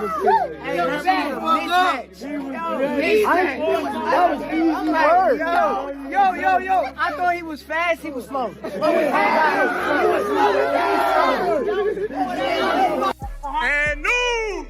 Hey, mismatch. That was easy work. Yo. I thought he was fast, he was slow. And no!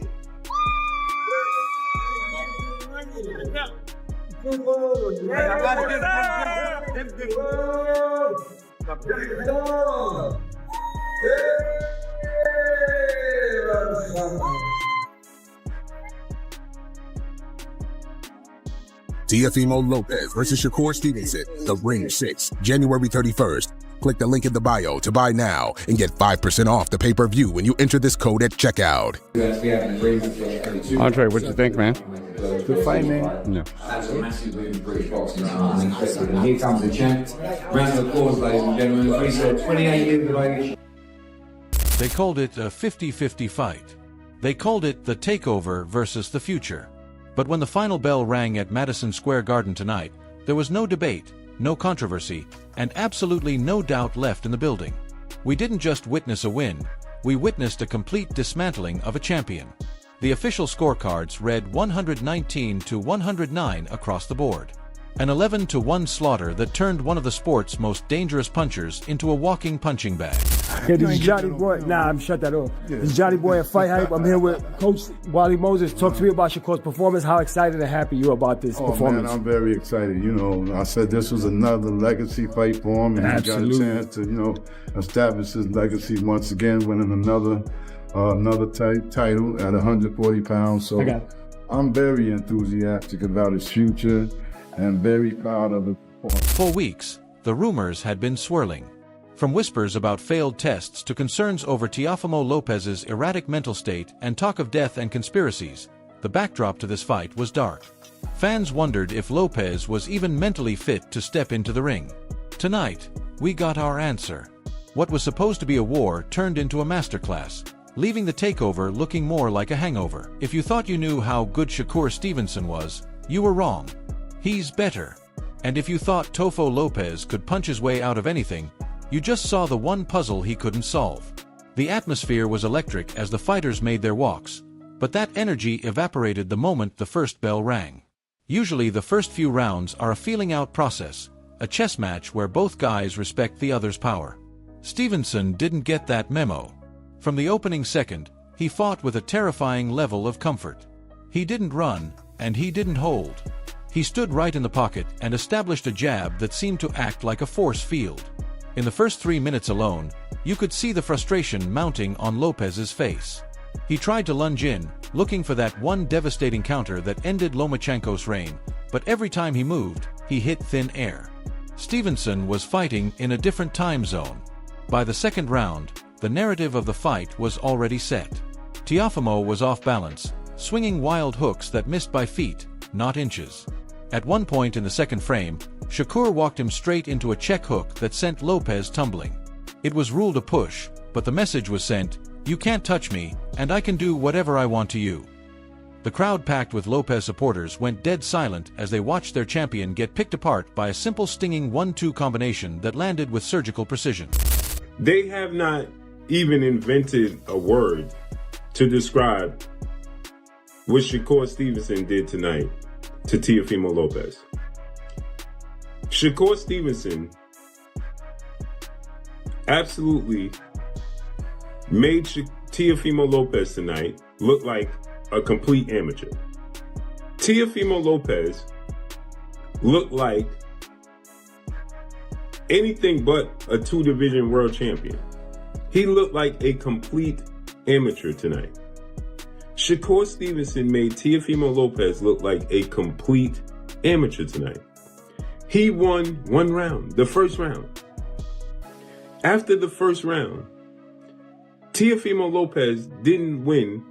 Teofimo Lopez versus Shakur Stevenson, The Ring 6, January 31st. Click the link in the bio to buy now and get 5% off the pay-per-view when you enter this code at checkout. Andre, what'd you think, man? Good fight, man. No. That's a massive win for British boxing. And here comes the champ. Round of applause, ladies and gentlemen. We saw 28 years of age. They called it a 50-50 fight. They called it the takeover versus the future. But when the final bell rang at Madison Square Garden tonight, there was no debate, no controversy, and absolutely no doubt left in the building. We didn't just witness a win, we witnessed a complete dismantling of a champion. The official scorecards read 119-109 across the board. An 11-1 slaughter that turned one of the sport's most dangerous punchers into a walking punching bag. Yeah, this is Johnny Boy. Nah, I'm shut that off. This is Johnny Boy at Fight Hype. I'm here with Coach Wally Moses. Talk to me about Shakur's performance. How excited and happy you are about this performance? Man, I'm very excited. You know, I said this was another legacy fight for him, and Absolutely. he got a chance to, establish his legacy once again, winning another title at 140 pounds. So I'm very enthusiastic about his future and very proud of it. For weeks, the rumors had been swirling. From whispers about failed tests to concerns over Teofimo Lopez's erratic mental state and talk of death and conspiracies, the backdrop to this fight was dark. Fans wondered if Lopez was even mentally fit to step into the ring. Tonight, we got our answer. What was supposed to be a war turned into a masterclass, leaving the takeover looking more like a hangover. If you thought you knew how good Shakur Stevenson was, you were wrong. He's better. And if you thought Tofo Lopez could punch his way out of anything, you just saw the one puzzle he couldn't solve. The atmosphere was electric as the fighters made their walks, but that energy evaporated the moment the first bell rang. Usually the first few rounds are a feeling-out process, a chess match where both guys respect the other's power. Stevenson didn't get that memo. From the opening second, he fought with a terrifying level of comfort. He didn't run, and he didn't hold. He stood right in the pocket and established a jab that seemed to act like a force field. In the first 3 minutes alone, you could see the frustration mounting on Lopez's face. He tried to lunge in, looking for that one devastating counter that ended Lomachenko's reign, but every time he moved, he hit thin air. Stevenson was fighting in a different time zone. By the second round, the narrative of the fight was already set. Teofimo was off balance, swinging wild hooks that missed by feet, not inches. At one point in the second frame, Shakur walked him straight into a check hook that sent Lopez tumbling. It was ruled a push, but the message was sent, "You can't touch me, and I can do whatever I want to you." The crowd packed with Lopez supporters went dead silent as they watched their champion get picked apart by a simple stinging 1-2 combination that landed with surgical precision. They have not even invented a word to describe what Shakur Stevenson did tonight to Teofimo Lopez. Shakur Stevenson absolutely made Teofimo Lopez tonight look like a complete amateur. Teofimo Lopez looked like anything but a 2-division world champion. He looked like a complete amateur tonight. Shakur Stevenson made Teofimo Lopez look like a complete amateur tonight. He won one round, the first round. After the first round, Teofimo Lopez didn't win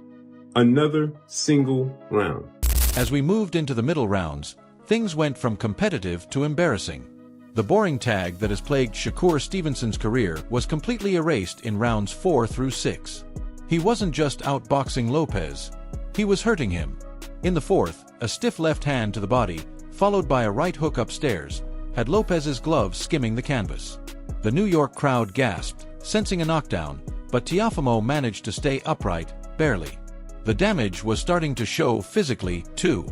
another single round. As we moved into the middle rounds, things went from competitive to embarrassing. The boring tag that has plagued Shakur Stevenson's career was completely erased in rounds 4 through 6. He wasn't just outboxing Lopez, he was hurting him. In the fourth, a stiff left hand to the body, followed by a right hook upstairs, had Lopez's gloves skimming the canvas. The New York crowd gasped, sensing a knockdown, but Teofimo managed to stay upright, barely. The damage was starting to show physically, too.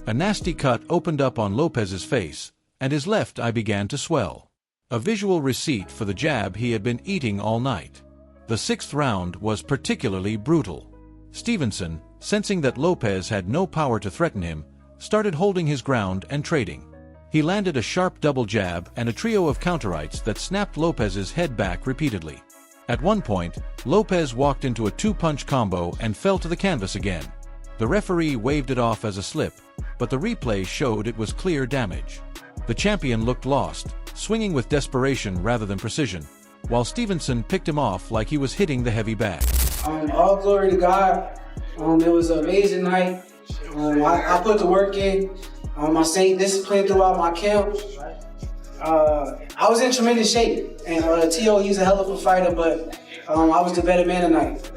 A nasty cut opened up on Lopez's face, and his left eye began to swell. A visual receipt for the jab he had been eating all night. The 6th round was particularly brutal. Stevenson, sensing that Lopez had no power to threaten him, started holding his ground and trading. He landed a sharp double jab and a trio of counterrights that snapped Lopez's head back repeatedly. At one point, Lopez walked into a 2-punch combo and fell to the canvas again. The referee waved it off as a slip, but the replay showed it was clear damage. The champion looked lost, swinging with desperation rather than precision, while Stevenson picked him off like he was hitting the heavy bag. All glory to God. It was an amazing night. I put the work in. I stayed disciplined throughout my camp. I was in tremendous shape, and T.O., he's a hell of a fighter, but I was the better man tonight.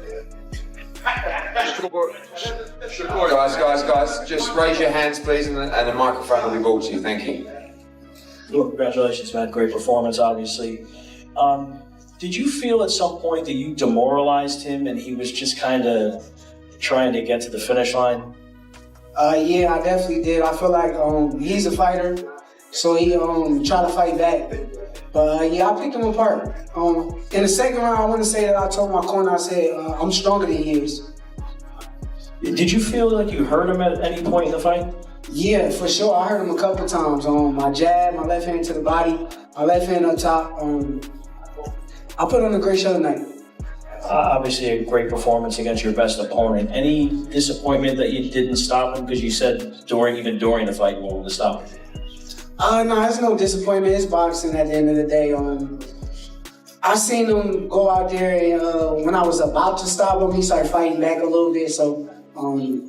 Guys, just raise your hands, please, and the microphone will be brought to you. Thank you. Well, congratulations, man. Great performance, obviously. Did you feel at some point that you demoralized him and he was just kind of trying to get to the finish line? Yeah, I definitely did. I feel like he's a fighter, so he tried to fight back. But yeah, I picked him apart. In the second round, I want to say that I told my corner, I said, I'm stronger than he is. Did you feel like you hurt him at any point in the fight? Yeah, for sure. I hurt him a couple times. My jab, my left hand to the body, my left hand up top. I put on a great show tonight. Obviously a great performance against your best opponent. Any disappointment that you didn't stop him? Because you said even during the fight you wanted to stop him. No, there's no disappointment. It's boxing at the end of the day. I seen him go out there and when I was about to stop him, he started fighting back a little bit. So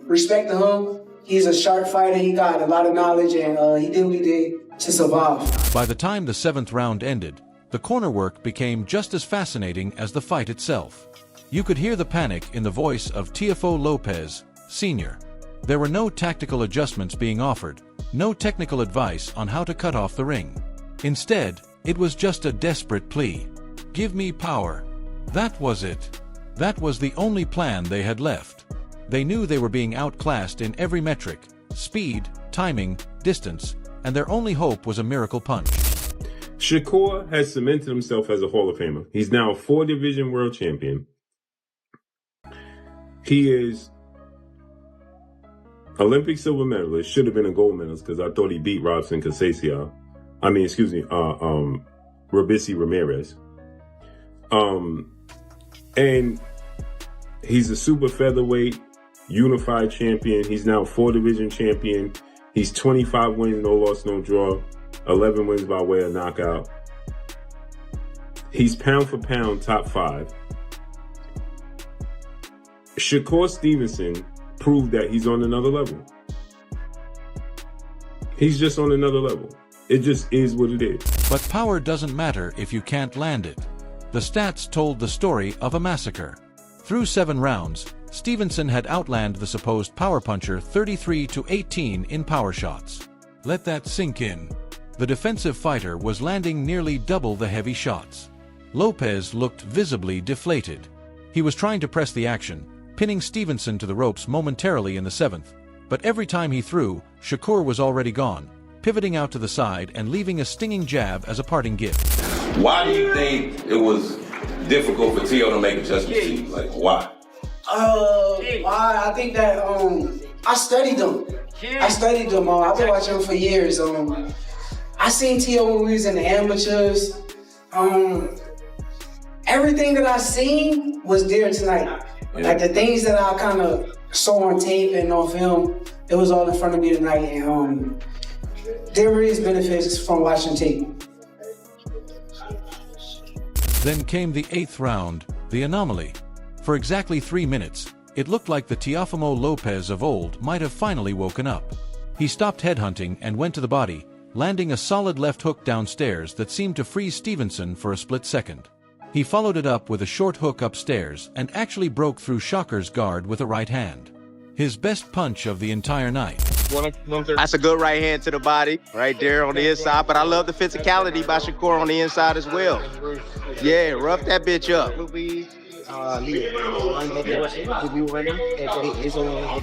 respect to him. He's a sharp fighter. He got a lot of knowledge and he did what he did to survive. By the time the 7th round ended, the corner work became just as fascinating as the fight itself. You could hear the panic in the voice of Teofimo Lopez, Sr. There were no tactical adjustments being offered, no technical advice on how to cut off the ring. Instead, it was just a desperate plea. Give me power. That was it. That was the only plan they had left. They knew they were being outclassed in every metric: speed, timing, distance, and their only hope was a miracle punch. Shakur has cemented himself as a Hall of Famer. He's now a 4-division world champion. He is Olympic silver medalist, should have been a gold medalist because I thought he beat Robson Casasio. Robisi Ramirez. And he's a super featherweight, unified champion. He's now a 4-division champion. He's 25 wins, no loss, no draw. 11 wins by way of knockout. He's pound for pound top 5. Shakur Stevenson proved that he's on another level. He's just on another level. It just is what it is. But power doesn't matter if you can't land it. The stats told the story of a massacre. Through 7 rounds, Stevenson had outlanded the supposed power puncher 33-18 in power shots. Let that sink in. The defensive fighter was landing nearly double the heavy shots. Lopez looked visibly deflated. He was trying to press the action, pinning Stevenson to the ropes momentarily in the 7th, but every time he threw, Shakur was already gone, pivoting out to the side and leaving a stinging jab as a parting gift. Why do you think it was difficult for T.O. to make adjustments to you? Like, why? I think that I studied him. I've been watching him for years. I seen T.O. when we was in the amateurs. Everything that I seen was there tonight. Yeah. Like the things that I kind of saw on tape and on film, it was all in front of me tonight. And there is benefits from watching tape. Then came the 8th round, the anomaly. For exactly 3 minutes, it looked like the Teofimo Lopez of old might have finally woken up. He stopped headhunting and went to the body, landing a solid left hook downstairs that seemed to freeze Stevenson for a split second. He followed it up with a short hook upstairs and actually broke through Shakur's guard with a right hand. His best punch of the entire night. That's a good right hand to the body, right there on the inside, but I love the physicality by Shakur on the inside as well. Yeah, rough that bitch up.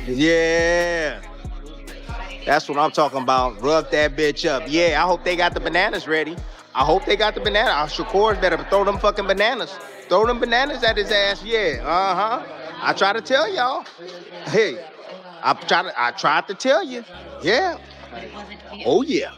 Yeah. That's what I'm talking about. Rub that bitch up. Yeah, I hope they got the bananas ready. I hope they got the bananas. Shakur's better throw them fucking bananas. Throw them bananas at his ass. Yeah, I try to tell y'all. Hey, I tried to tell you. Yeah. Oh yeah.